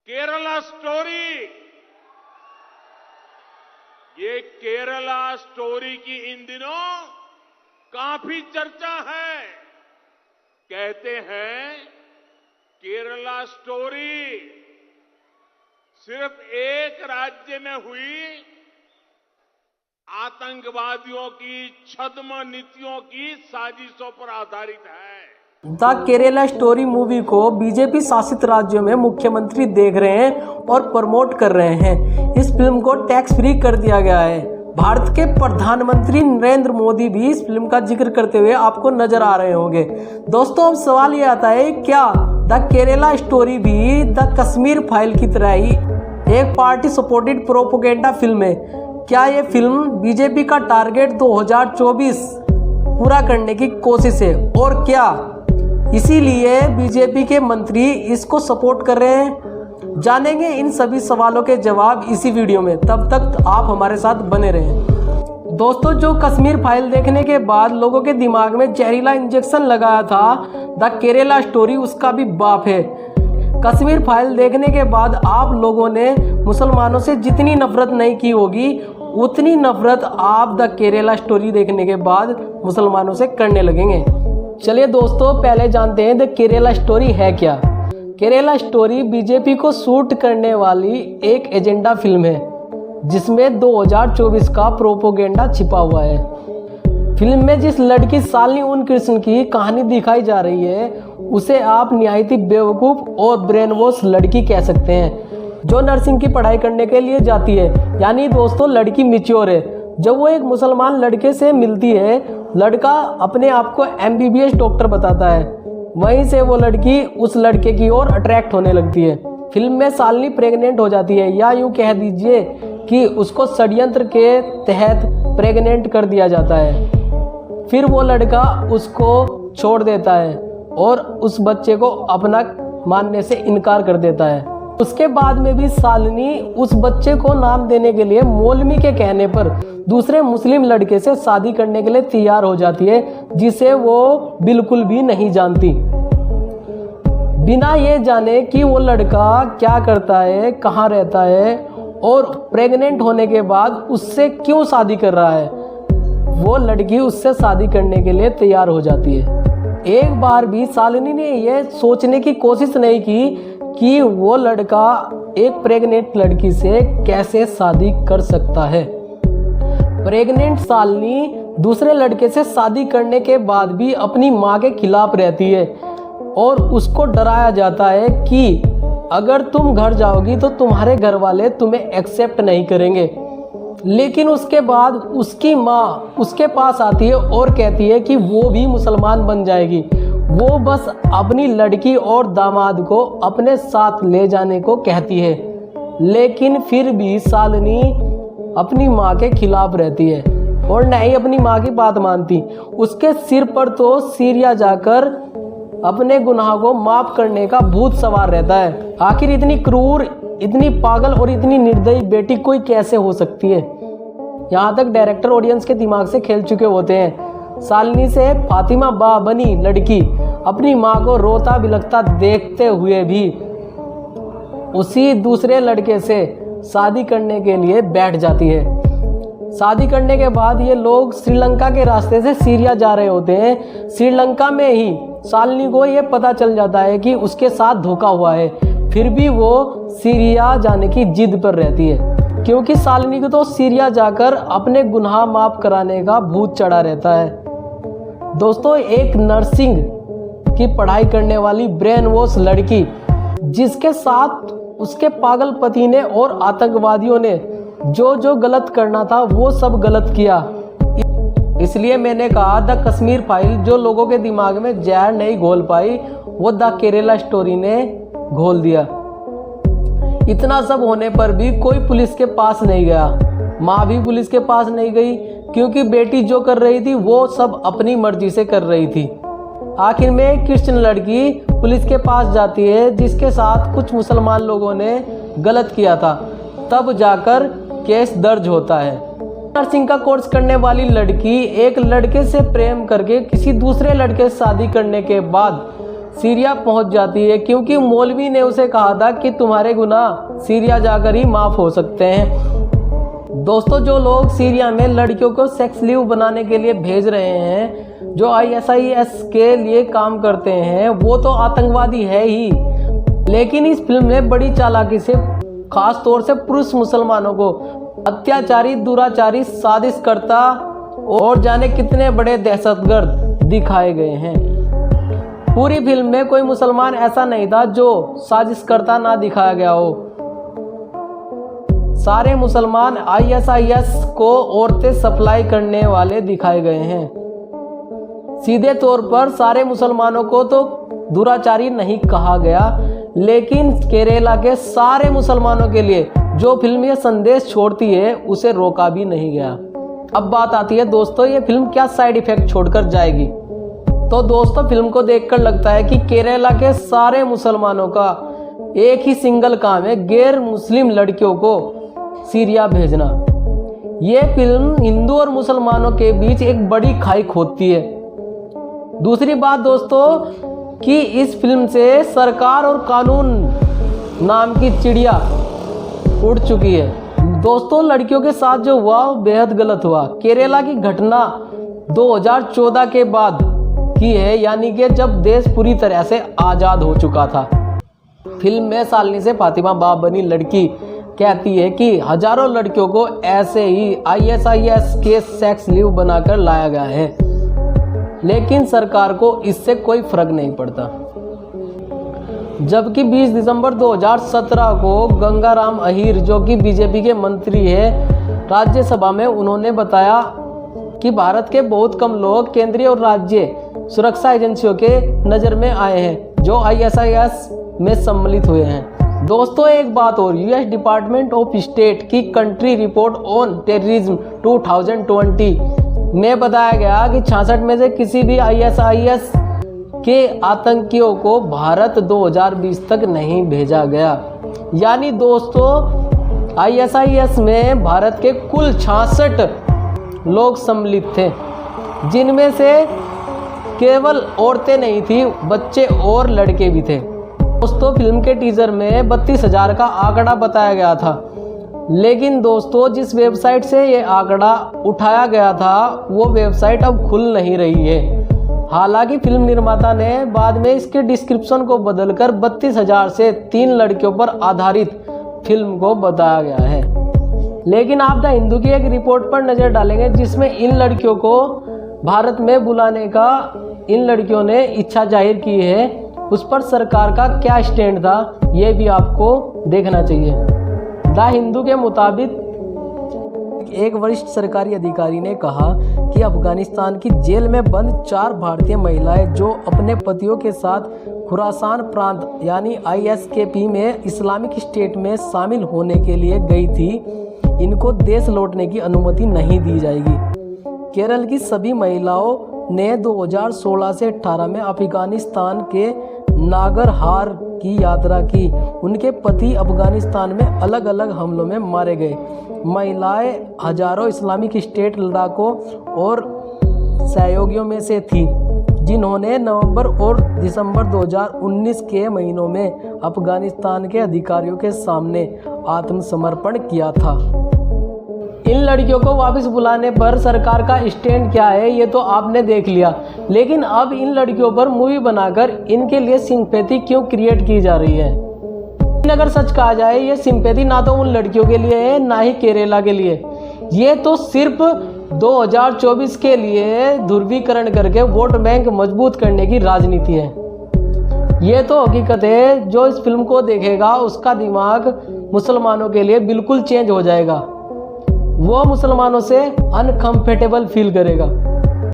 Kerala story, ये Kerala story की इन दिनों काफी चर्चा है। कहते हैं केरला स्टोरी सिर्फ एक राज्य में हुई आतंकवादियों की छद्म नीतियों की साजिशों पर आधारित है। द केरला स्टोरी मूवी को बीजेपी शासित राज्यों में मुख्यमंत्री देख रहे हैं और प्रमोट कर रहे हैं। इस फिल्म को टैक्स फ्री कर दिया गया है। भारत के प्रधानमंत्री नरेंद्र मोदी भी इस फिल्म का जिक्र करते हुए आपको नजर आ रहे होंगे। दोस्तों, अब सवाल ये आता है, क्या द केरला स्टोरी भी द कश्मीर फाइल की तरह ही एक पार्टी सपोर्टेड प्रोपेगेंडा फिल्म है? क्या ये फिल्म बीजेपी का टारगेट 2024 पूरा करने की कोशिश है, और क्या इसीलिए बीजेपी के मंत्री इसको सपोर्ट कर रहे हैं? जानेंगे इन सभी सवालों के जवाब इसी वीडियो में। तब तक आप हमारे साथ बने रहें। दोस्तों, जो कश्मीर फाइल देखने के बाद लोगों के दिमाग में जहरीला इंजेक्शन लगाया था, द केरला स्टोरी उसका भी बाप है। कश्मीर फाइल देखने के बाद आप लोगों ने मुसलमानों से जितनी नफरत नहीं की होगी, उतनी नफरत आप द केरला स्टोरी देखने के बाद मुसलमानों से करने लगेंगे। चलिए दोस्तों, पहले जानते हैं द केरला स्टोरी है क्या। केरला स्टोरी बीजेपी को सूट करने वाली एक एजेंडा फिल्म है जिसमें 2024 का प्रोपेगेंडा छिपा हुआ है। फिल्म में जिस लड़की शालिनी उनकृष्ण की कहानी दिखाई जा रही है, उसे आप निहायती बेवकूफ़ और ब्रेन वॉश लड़की कह सकते हैं, जो नर्सिंग की पढ़ाई करने के लिए जाती है। यानी दोस्तों, लड़की मैच्योर है। जब वो एक मुसलमान लड़के से मिलती है, लड़का अपने आप को MBBS डॉक्टर बताता है। वहीं से वो लड़की उस लड़के की ओर अट्रैक्ट होने लगती है। फिल्म में शालिनी प्रेग्नेंट हो जाती है, या यूँ कह दीजिए कि उसको षड्यंत्र के तहत प्रेग्नेंट कर दिया जाता है। फिर वो लड़का उसको छोड़ देता है और उस बच्चे को अपना मानने से इनकार कर देता है। उसके बाद में भी शालिनी उस बच्चे को नाम देने के लिए मौलवी के कहने पर दूसरे मुस्लिम लड़के से शादी करने के लिए तैयार हो जाती है, जिसे वो बिल्कुल भी नहीं जानती। बिना ये जाने कि वो लड़का क्या करता है, कहाँ रहता है और प्रेग्नेंट होने के बाद उससे क्यों शादी कर रहा है, वो लड़की उससे शादी करने के लिए तैयार हो जाती है। एक बार भी शालिनी ने यह सोचने की कोशिश नहीं की कि वो लड़का एक प्रेग्नेंट लड़की से कैसे शादी कर सकता है। प्रेग्नेंट शालिनी दूसरे लड़के से शादी करने के बाद भी अपनी माँ के खिलाफ रहती है और उसको डराया जाता है कि अगर तुम घर जाओगी तो तुम्हारे घर वाले तुम्हें एक्सेप्ट नहीं करेंगे। लेकिन उसके बाद उसकी माँ उसके पास आती है और कहती है कि वो भी मुसलमान बन जाएगी। वो बस अपनी लड़की और दामाद को अपने साथ ले जाने को कहती है, लेकिन फिर भी शालिनी अपनी माँ के खिलाफ रहती है और न ही अपनी माँ की बात मानती। उसके सिर पर तो सीरिया जाकर अपने गुनाह को माफ करने का भूत सवार रहता है। आखिर इतनी क्रूर, इतनी पागल और इतनी निर्दयी बेटी कोई कैसे हो सकती है? यहाँ तक डायरेक्टर ऑडियंस के दिमाग से खेल चुके होते हैं। शालिनी से फातिमा बा बनी लड़की अपनी माँ को रोता बिलखता देखते हुए भी उसी दूसरे लड़के से शादी करने के लिए बैठ जाती है। शादी करने के बाद ये लोग श्रीलंका के रास्ते से सीरिया जा रहे होते हैं। श्रीलंका में ही शालिनी को ये पता चल जाता है कि उसके साथ धोखा हुआ है। फिर भी वो सीरिया जाने की जिद पर रहती है, क्योंकि शालिनी को तो सीरिया जाकर अपने गुनाह माफ कराने का भूत चढ़ा रहता है। दोस्तों, एक नर्सिंग की पढ़ाई करने वाली ब्रेन वॉश लड़की, जिसके साथ उसके पागल पति ने और आतंकवादियों ने जो जो गलत करना था वो सब गलत किया। इसलिए मैंने कहा द कश्मीर फाइल जो लोगों के दिमाग में जहर नहीं घोल पाई, वो द केरला स्टोरी ने घोल दिया। इतना सब होने पर भी कोई पुलिस के पास नहीं गया। माँ भी पुलिस के पास नहीं गई, क्योंकि बेटी जो कर रही थी वो सब अपनी मर्जी से कर रही थी। आखिर में एक क्रिश्चियन लड़की पुलिस के पास जाती है, जिसके साथ कुछ मुसलमान लोगों ने गलत किया था। तब जाकर केस दर्ज होता है। नर्सिंग का कोर्स करने वाली लड़की एक लड़के से प्रेम करके किसी दूसरे लड़के से शादी करने के बाद सीरिया पहुंच जाती है, क्योंकि मौलवी ने उसे कहा था कि तुम्हारे गुनाह सीरिया जाकर ही माफ़ हो सकते हैं। दोस्तों, जो लोग सीरिया में लड़कियों को सेक्स लीव बनाने के लिए भेज रहे हैं, जो ISIS के लिए काम करते हैं, वो तो आतंकवादी है ही। लेकिन इस फिल्म में बड़ी चालाकी से खास तौर से पुरुष मुसलमानों को अत्याचारी, दुराचारी, साजिशकर्ता और जाने कितने बड़े दहशतगर्द दिखाए गए हैं। पूरी फिल्म में कोई मुसलमान ऐसा नहीं था जो साजिशकर्ता ना दिखाया गया हो। सारे मुसलमान ISIS को औरतें सप्लाई करने वाले दिखाए गए हैं। सीधे तौर पर सारे मुसलमानों को तो दुराचारी नहीं कहा गया, लेकिन केरला के सारे मुसलमानों के लिए जो फिल्म ये संदेश छोड़ती है उसे रोका भी नहीं गया। अब बात आती है दोस्तों, ये फिल्म क्या साइड इफेक्ट छोड़कर जाएगी। तो दोस्तों, फिल्म को देखकर लगता है कि केरला के सारे मुसलमानों का एक ही सिंगल काम है, गैर मुस्लिम लड़कियों को सीरिया भेजना। ये फिल्म हिंदू और मुसलमानों के बीच एक बड़ी खाई खोदती है। दूसरी बात दोस्तों कि इस फिल्म से सरकार और कानून नाम की चिड़िया उड़ चुकी है। दोस्तों, लड़कियों के साथ जो हुआ वो बेहद गलत हुआ। केरला की घटना 2014 के बाद की है, यानी कि जब देश पूरी तरह से आज़ाद हो चुका था। फिल्म में शालिनी से फातिमा बाप बनी लड़की कहती है कि हजारों लड़कियों को ऐसे ही ISIS के सेक्स लीव बनाकर लाया गया है, लेकिन सरकार को इससे कोई फर्क नहीं पड़ता। जबकि 20 दिसंबर 2017 को गंगाराम अहीर, जो कि बीजेपी के मंत्री है, राज्यसभा में उन्होंने बताया कि भारत के बहुत कम लोग केंद्रीय और राज्य सुरक्षा एजेंसियों के नज़र में आए हैं जो ISIS में सम्मिलित हुए हैं। दोस्तों, एक बात और, US डिपार्टमेंट ऑफ स्टेट की कंट्री रिपोर्ट ऑन टेररिज्म 2020 में बताया गया कि 66 में से किसी भी ISIS के आतंकियों को भारत 2020 तक नहीं भेजा गया। यानी दोस्तों, ISIS में भारत के कुल 66 लोग सम्मिलित थे, जिनमें से केवल औरतें नहीं थी, बच्चे और लड़के भी थे। दोस्तों, फिल्म के टीजर में 32,000 का आंकड़ा बताया गया था, लेकिन दोस्तों जिस वेबसाइट से ये आंकड़ा उठाया गया था वो वेबसाइट अब खुल नहीं रही है। हालांकि फिल्म निर्माता ने बाद में इसके डिस्क्रिप्शन को बदलकर 32,000 से 3 लड़कियों पर आधारित फिल्म को बताया गया है। लेकिन आप द हिंदू की एक रिपोर्ट पर नज़र डालेंगे जिसमें इन लड़कियों को भारत में बुलाने का इन लड़कियों ने इच्छा जाहिर की है, उस पर सरकार का क्या स्टैंड था ये भी आपको देखना चाहिए। द हिंदू के मुताबिक एक वरिष्ठ सरकारी अधिकारी ने कहा कि अफगानिस्तान की जेल में बंद 4 भारतीय महिलाएं जो अपने पतियों के साथ खुरासान प्रांत यानी ISKP में इस्लामिक स्टेट में शामिल होने के लिए गई थी, इनको देश लौटने की अनुमति नहीं दी जाएगी। केरल की सभी महिलाओं ने 2016 से 18 में अफगानिस्तान के नागरहार की यात्रा की। उनके पति अफगानिस्तान में अलग अलग हमलों में मारे गए। महिलाएं हजारों इस्लामिक स्टेट लड़ाकों और सहयोगियों में से थी, जिन्होंने नवंबर और दिसंबर 2019 के महीनों में अफगानिस्तान के अधिकारियों के सामने आत्मसमर्पण किया था। इन लड़कियों को वापस बुलाने पर सरकार का स्टैंड क्या है ये तो आपने देख लिया, लेकिन अब इन लड़कियों पर मूवी बनाकर इनके लिए सिंपैथी क्यों क्रिएट की जा रही है? अगर सच कहा जाए ये सिंपैथी ना तो उन लड़कियों के लिए है ना ही केरला के लिए, ये तो सिर्फ 2024 के लिए ध्रुवीकरण करके वोट बैंक मजबूत करने की राजनीति है। ये तो हकीकत है, जो इस फिल्म को देखेगा उसका दिमाग मुसलमानों के लिए बिल्कुल चेंज हो जाएगा, वो मुसलमानों से अनकंफर्टेबल फील करेगा।